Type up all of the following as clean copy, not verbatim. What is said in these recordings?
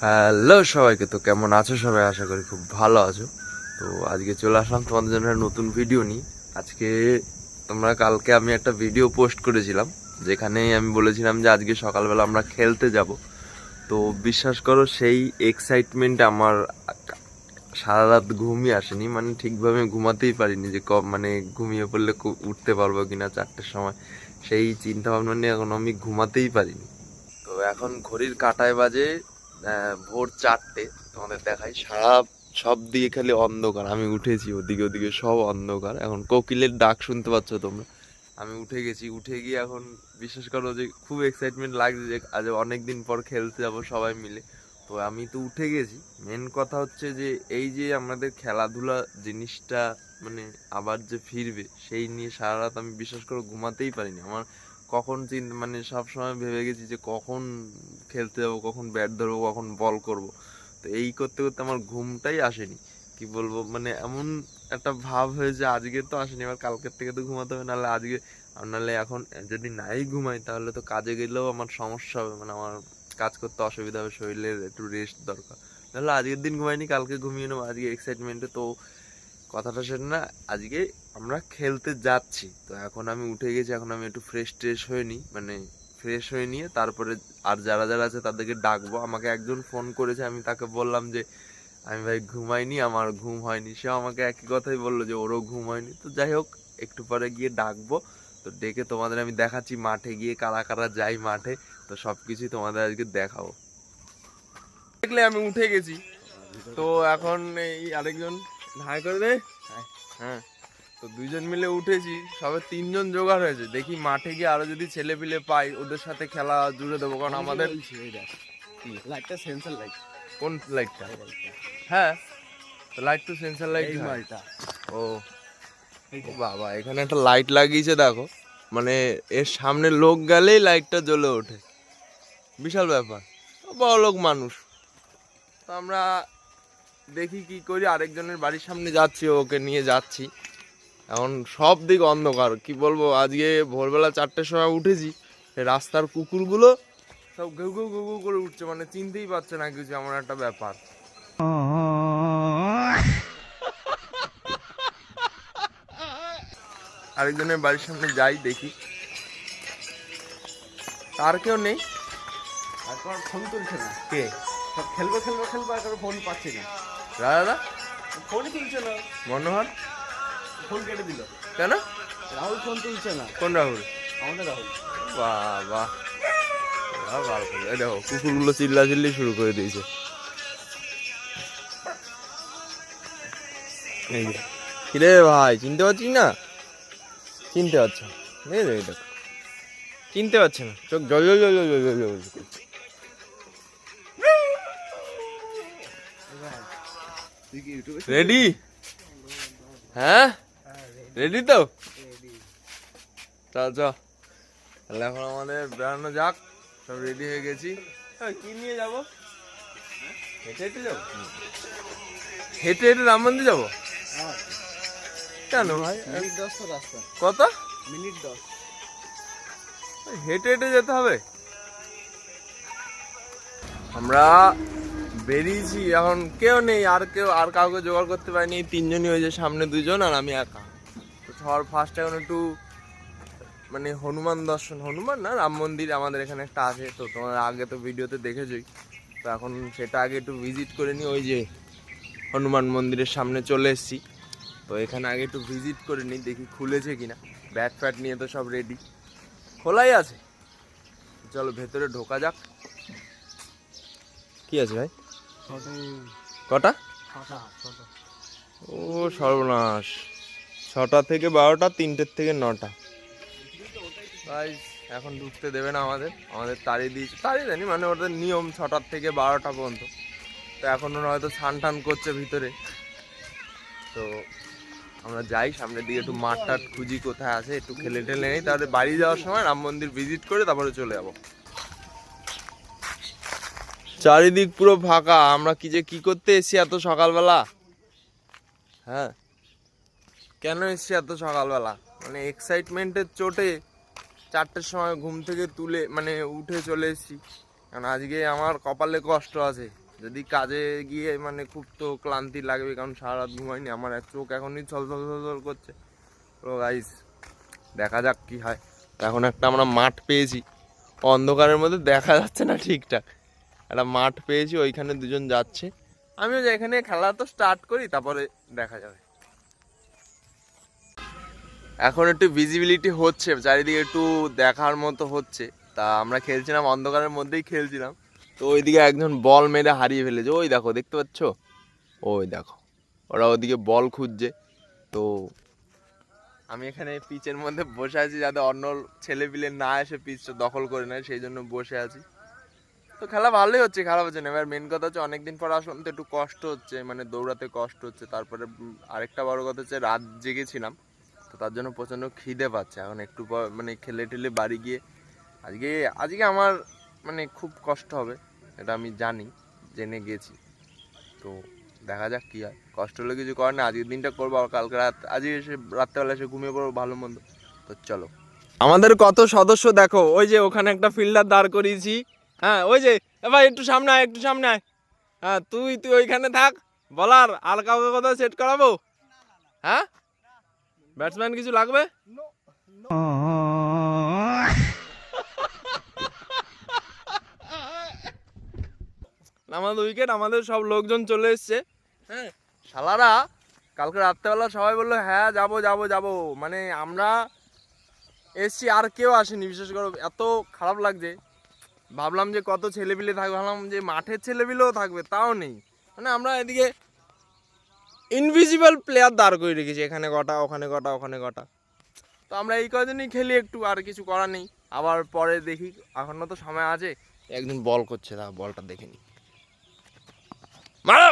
Hello সবাইকে, তো কেমন আছো সবাই? আশা করি খুব ভালো আছো। তো আজকে চলে আসলাম তোমাদের জন্য একটা নতুন ভিডিও নিয়ে। আজকে কালকে আমি একটা ভিডিও পোস্ট করেছিলাম, যেখানে আমি বলেছিলাম যে আজকে সকালবেলা আমরা খেলতে যাব। তো বিশ্বাস করো, সেই এক্সাইটমেন্ট আমার সারা রাত ঘুমই আসেনি, মানে ঠিকভাবে ঘুমাতেই পারিনি যে মানে ঘুমিয়ে পড়লে উঠতে পারবো কিনা 4টের সময়, সেই চিন্তা ভাবনা নিয়ে এখন আমি ঘুমাতেই পারিনি। তো এখন ঘড়ির কাঁটায় বাজে ভোর 4টে। তোমাদের দেখাই, সব দিকে খালি অন্ধকার। আমি উঠেছি, ওদিকে ওদিকে সব অন্ধকার। এখন কোকিলের ডাক শুনতে পাচ্ছ তোমরা। আমি উঠে গেছি, উঠে গিয়ে এখন বিশ্বাস করো যে খুব এক্সাইটমেন্ট লাগছে যে আজ অনেকদিন পর খেলতে যাব সবাই মিলে। তো আমি তো উঠে গেছি, মেন কথা হচ্ছে যে এই যে আমাদের খেলাধুলা জিনিসটা মানে আবার যে ফিরবে, সেই নিয়ে সারা রাত আমি বিশ্বাস করো ঘুমাতেই পারিনি। আমার কখন মানে সব সময় ভেবে গেছি যে কখন খেলতে যাবো, কখন ব্যাট ধরবো, কখন বল করব। তো এই করতে করতে আমার ঘুমটাই আসেনি। কি বলবো, মানে এমন একটা ভাব হয়েছে, আজকে তো আসেনি, এবার কালকের থেকে তো ঘুমাতে হবে, নাহলে আজকে নাহলে এখন যদি নাই ঘুমাই তাহলে তো কাজে গেলেও আমার সমস্যা হবে, মানে আমার কাজ করতে অসুবিধা হবে, শরীরের একটু রেস্ট দরকার। নাহলে আজকের দিন ঘুমাইনি, কালকে ঘুমিয়ে নেবো, আজকে এক্সাইটমেন্টে। তো কথাটা সেটা না, আজকে আমরা খেলতে যাচ্ছি। তো এখন আমি উঠে গেছি, এখন আমি একটু ফ্রেশ হয়ে নিই, মানে ফ্রেশ হয়ে নিয়ে তারপরে আর যারা যারা আছে তাদেরকে ডাকবো। আমাকে একজন ফোন করেছে, আমি তাকে বললাম যে আমি ভাই ঘুমাইনি, আমার ঘুম হয়নি। সেও আমাকে একই কথাই বললো যে ওরও ঘুম হয়নি। তো যাই হোক, একটু পরে গিয়ে ডাকবো। তো ডেকে তোমাদের আমি দেখাচ্ছি মাঠে গিয়ে কারা কারা যাই মাঠে। তো সব কিছুই তোমাদের আজকে দেখাবো। দেখলে আমি উঠে গেছি, তো এখন এই আরেকজন হাই করে দে। হ্যাঁ, তো দুইজন মিলে উঠেছি, সবে 3জন জোগাড় হয়েছে। দেখি মাঠে গিয়ে আরো যদি ছেলে পিলে পাই, ওদের সাথে খেলা জুড়ে দেবো, কারণ আমাদের লাইটটা সেন্সর লাইট। কোন লাইটটা? হ্যাঁ, তো লাইট তো সেন্সর লাইট। ও বাবা, এখানে একটা লাইট লাগিয়েছে দেখো, মানে এর সামনে লোক গেলেই লাইটটা জ্বলে ওঠে, বিশাল ব্যাপার। বড় লোক মানুষ। তো আমরা দেখি কি করি, আরেকজনের বাড়ির সামনে যাচ্ছি, ওকে নিয়ে যাচ্ছি। এখন সব দিক অন্ধকার, কি বলবো, আজকে ভোরবেলা 4টের সময় উঠেছি, রাস্তার কুকুরগুলো সব ঘেউ ঘেউ ঘেউ ঘেউ করে উঠছে, মানে চিনতেই পারছে না কিছু, এমন একটা ব্যাপার। আরেকজনের বাড়ির সামনে যাই, দেখি তার কেউ নেই। তারপর ফোন তুলছে না, কে? সব খেলবো খেলবো খেলবো, আর ফোন পাচ্ছি না। দাদা, ফোনই তুলছে না, মনোহর ফোন কেটে দিল। কেন? রাহুল ফোন তুলছে না। কোন রাহুল? আমাদের রাহুল। বাবা, এই দেখো কুকুরগুলো চিল্লাচিল্লি শুরু করে দিয়েছে। কিরে ভাই, চিনতে পারছিস না? চিনতে পারছ? এই দেখো, চিনতে পারছে না, চোখ জল জল জল জল জল জল করছে। রেডি? হ্যাঁ, রেডি তো? চল চল, তাহলে এখন আমাদের বেড়ানো যাক। সব রেডি হয়ে গেছি। কি নিয়ে যাবো? হেঁটে হেঁটে যাবো? হেঁটে হেঁটে রাম মন্দির যাবো? কেন ভাই? মিনিট 10 তো রাস্তা। কত? মিনিট 10। হেঁটে হেঁটে যেতে হবে। আমরা বেরিয়েছি, এখন কেউ নেই, আর কাউকে জোগাড় করতে পারিনি। 3জনই হয়েছে, সামনে 2জন আর আমি একা। তো সবার ফার্স্ট এখন একটু মানে হনুমান দর্শন, হনুমান না রাম মন্দির আমাদের এখানে একটা আছে, তো তোমার আগে তো ভিডিওতে দেখেছোই। তো এখন সেটা আগে একটু ভিজিট করে নিই। ওই যে হনুমান মন্দিরের সামনে চলে এসেছি, তো এখানে আগে একটু ভিজিট করে নিই, দেখি খুলেছে কিনা। ব্যাট ফ্যাট নিয়ে তো সব রেডি, খোলাই আছে। চলো ভেতরে ঢোকা যাক। কি আছে ভাই? কটা? ও সর্বনাশ, 6টা থেকে 12টা, 3টের থেকে 9টা। ভাই এখন ঢুকতে দেবে না আমাদের তাড়িয়ে দিয়েছে, তাড়িয়ে দেয়নি, মানে ওদের নিয়ম 6টার থেকে 12টা পর্যন্ত। তো এখন ওরা হয়তো স্নান টান করছে ভিতরে। তো আমরা যাই সামনের দিকে, একটু মাঠ টাট খুঁজি কোথায় আছে, একটু খেলে টেলে নেই, তাহলে বাড়ি যাওয়ার সময় রাম মন্দির ভিজিট করে তারপরে চলে যাবো। চারিদিক পুরো ফাঁকা, আমরা কি করতে এসছি এত সকালবেলা? হ্যাঁ, কেন এসছি এত সকালবেলা? মানে এক্সাইটমেন্টের চোটে 4টের সময় ঘুম থেকে তুলে মানে উঠে চলে এসেছি, কারণ আজকে আমার কপালে কষ্ট আছে। যদি কাজে গিয়ে মানে খুব তো ক্লান্তি লাগবে, কারণ সারা রাত ঘুমাইনি, আমার এক চোখ এখনই ছল করছে। তো গাইস দেখা যাক কি হয়। এখন একটা আমরা মাঠ পেয়েছি, অন্ধকারের মধ্যে দেখা যাচ্ছে না ঠিকঠাক, একটা মাঠ পেয়েছি, ওইখানে দুজন যাচ্ছে। আমিও যে এখানে খেলা তো স্টার্ট করি, তারপরে দেখা যাবে। এখন একটু ভিজিবিলিটি হচ্ছে, চারিদিকে একটু দেখার মতো হচ্ছে। তা আমরা খেলছিলাম, অন্ধকারের মধ্যেই খেলছিলাম, তো ওইদিকে একজন বল মেরে হারিয়ে ফেলেছে। ওই দেখো, দেখতে পাচ্ছ? ওই দেখো, ওরা ওদিকে বল খুঁজছে। তো আমি এখানে পিচের মধ্যে বসে আছি, যাতে অন্য ছেলেপিলে না এসে পিচটা দখল করে নেয়, সেই জন্য বসে আছি। তো খেলা ভালোই হচ্ছে, খারাপ হচ্ছে না। এবার মেন কথা হচ্ছে অনেকদিন পর আসলে তো একটু কষ্ট হচ্ছে, মানে দৌড়াতে কষ্ট হচ্ছে। তারপরে আরেকটা বড় কথা হচ্ছে রাত জেগেছিলাম, তো তার জন্য প্রচণ্ড খিদে পাচ্ছে। এখন একটু পর মানে খেলে টেলে বাড়ি গিয়ে আজকে আজকে আমার মানে খুব কষ্ট হবে, এটা আমি জানি, জেনে গেছি। তো দেখা যাক কী হয়, কষ্ট হলে কিছু করার না, আজকের দিনটা করবো। আর কালকে আজকে এসে রাত্রেবেলা এসে ঘুমিয়ে পড়বো ভালো মন্দ। তো চলো, আমাদের কত সদস্য দেখো, ওই যে ওখানে একটা ফিল্ডার দাঁড় করিয়েছি। হ্যাঁ ওই যে, ভাই একটু সামনে আয়, একটু সামনে আয়। হ্যাঁ তুই ওইখানে থাক, বলার আর কাউকে কোথাও সেট করাবো? হ্যাঁ ব্যাটসম্যান কিছু লাগবে? আমাদের উইকেট, আমাদের সব লোকজন চলে এসছে। হ্যাঁ শালারা কালকে রাত্রেবেলা সবাই বললো হ্যাঁ যাবো যাবো যাবো, মানে আমরা এসছি আর কেউ আসেনি। বিশেষ করে এত খারাপ লাগছে, ভাবলাম যে কত ছেলেপিলে থাকবে, ভাবলাম যে মাঠের ছেলেপিলেও থাকবে, তাও নেই। মানে আমরা এদিকে ইনভিজিবল প্লেয়ার দাঁড় করে রেখেছি, এখানে কটা, ওখানে কটা, ওখানে কটা। তো আমরা এই কদিনই খেলি একটু, আর কিছু করার নেই। আবার পরে দেখি, এখনো তো সময় আছে। একজন বল করছে, তা বলটা দেখে নি, মারো,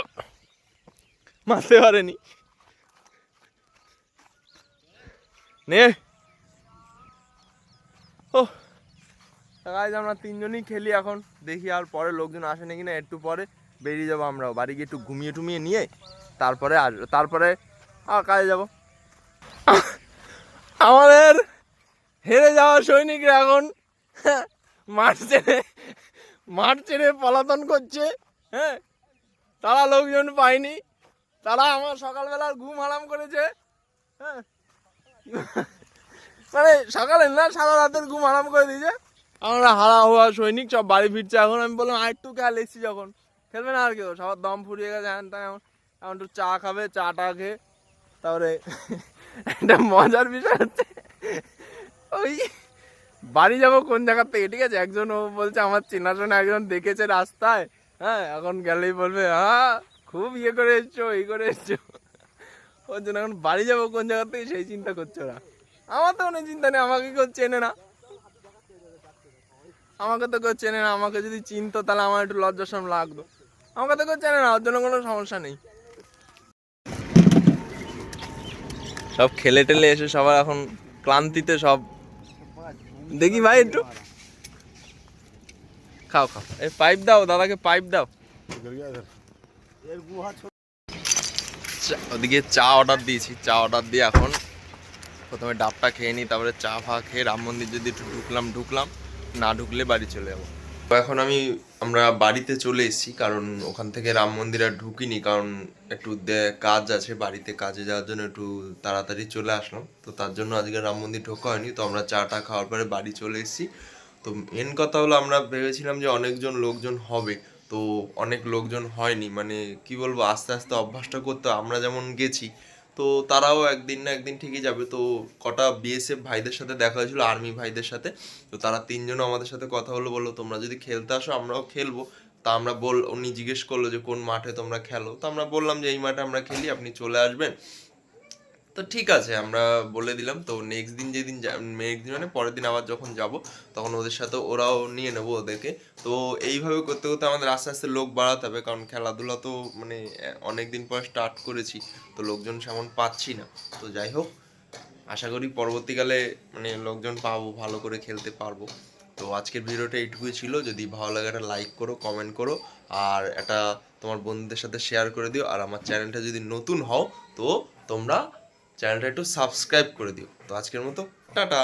মারতে পারেনি। নে ও গাইস, আমরা তিনজনই খেলি এখন, দেখি আর পরে লোকজন আসে নাকি না। একটু পরে বেরিয়ে যাবো আমরাও বাড়ি গিয়ে, একটু ঘুমিয়ে টুমিয়ে নিয়ে তারপরে তারপরে কাজে যাব। আমাদের হেরে যাওয়া সৈনিকরা এখন মাঠ ছেড়ে পলাতন করছে। হ্যাঁ তারা লোকজন পায়নি, তারা আমার সকালবেলার ঘুম হারাম করেছে। হ্যাঁ মানে সকালে না, সারা রাতের ঘুম হারাম করে দিয়েছে। আমরা হারা হওয়া সৈনিক সব বাড়ি ফিরছে এখন। আমি বললাম আর একটু খেয়াল এসছি, যখন খেলবে না আর কেউ, সবার দম ফুরিয়ে গেছে। হ্যান তা এখন একটু চা খাবে, চাটা খেয়ে তারপরে একটা মজার বিষয় হচ্ছে, ওই বাড়ি যাবো কোন জায়গার থেকে, ঠিক আছে, একজন ও বলছে আমার চেনাশোনা একজন দেখেছে রাস্তায়। হ্যাঁ এখন গেলেই বলবে হ্যাঁ খুব ইয়ে করে এসছো, এই করে এসছো। ওর জন্য এখন বাড়ি যাবো কোন জায়গার থেকে সেই চিন্তা করছে ওরা। আমার তো কোনো চিন্তা নেই, আমাকে কেউ চেনে না, আমাকে তো কেউ চেনে না। আমাকে যদি চিনতো তাহলে আমার একটু লজ্জাসম লাগতো, আমাকে তো কেউ চেনে না, ওর জন্য কোনো সমস্যা নেই। সব খেলে টেলে এসে সবার এখন ক্লান্তিতে সব, দেখি ভাই একটু খাও খাও, এই পাইপ দাও, দাদাকে পাইপ দাও। ওদিকে চা অর্ডার দিয়েছি, চা অর্ডার দিয়ে এখন প্রথমে ডাবটা খেয়ে নিই, তারপরে চা ফা খেয়ে রাম মন্দির যদি একটু ঢুকলাম, না ঢুকলে বাড়ি চলে যাবো। তো এখন আমরা বাড়িতে চলে এসেছি, কারণ ওখান থেকে রাম মন্দির আর ঢুকিনি, কারণ একটু কাজ আছে বাড়িতে, কাজে যাওয়ার জন্য একটু তাড়াতাড়ি চলে আসলাম। তো তার জন্য আজকে রাম মন্দির ঢোকা হয়নি। তো আমরা চাটা খাওয়ার পরে বাড়ি চলে এসেছি। তো মেন কথা হলো আমরা ভেবেছিলাম যে অনেকজন লোকজন হবে, তো অনেক লোকজন হয়নি। মানে কি বলবো, আস্তে আস্তে অভ্যাসটা করতে, আমরা যেমন গেছি তো তারাও একদিন না একদিন ঠিকই যাবে। তো কটা বিএসএফ ভাইদের সাথে দেখা হয়েছিল, আর্মি ভাইদের সাথে। তো তারা তিনজনও আমাদের সাথে কথা বললো তোমরা যদি খেলতে আসো আমরাও খেলবো। তা আমরা উনি জিজ্ঞেস করলো যে কোন মাঠে তোমরা খেলো, তো আমরা বললাম যে এই মাঠে আমরা খেলি, আপনি চলে আসবেন। তো ঠিক আছে আমরা বলে দিলাম। তো নেক্সট দিন মানে পরের দিন আবার যখন যাব তখন ওদের সাথে ওরাও নিয়ে নেবো ওদেরকে। তো এইভাবে করতে করতে আমাদের আস্তে আস্তে লোক বাড়াতে হবে, কারণ খেলাধুলা তো মানে অনেক দিন পর স্টার্ট করেছি, তো লোকজন সেমন পাচ্ছি না। তো যাই হোক, আশা করি পরবর্তীকালে মানে লোকজন পাবো, ভালো করে খেলতে পারবো। তো আজকের ভিডিওটা এইটুকুই ছিল। যদি ভালো লাগে একটা লাইক করো, কমেন্ট করো, আর এটা তোমার বন্ধুদের সাথে শেয়ার করে দিও। আর আমার চ্যানেলটা যদি নতুন হও তো তোমরা চ্যানেলটা একটু সাবস্ক্রাইব করে দিও। তো আজকের মতো টাটা।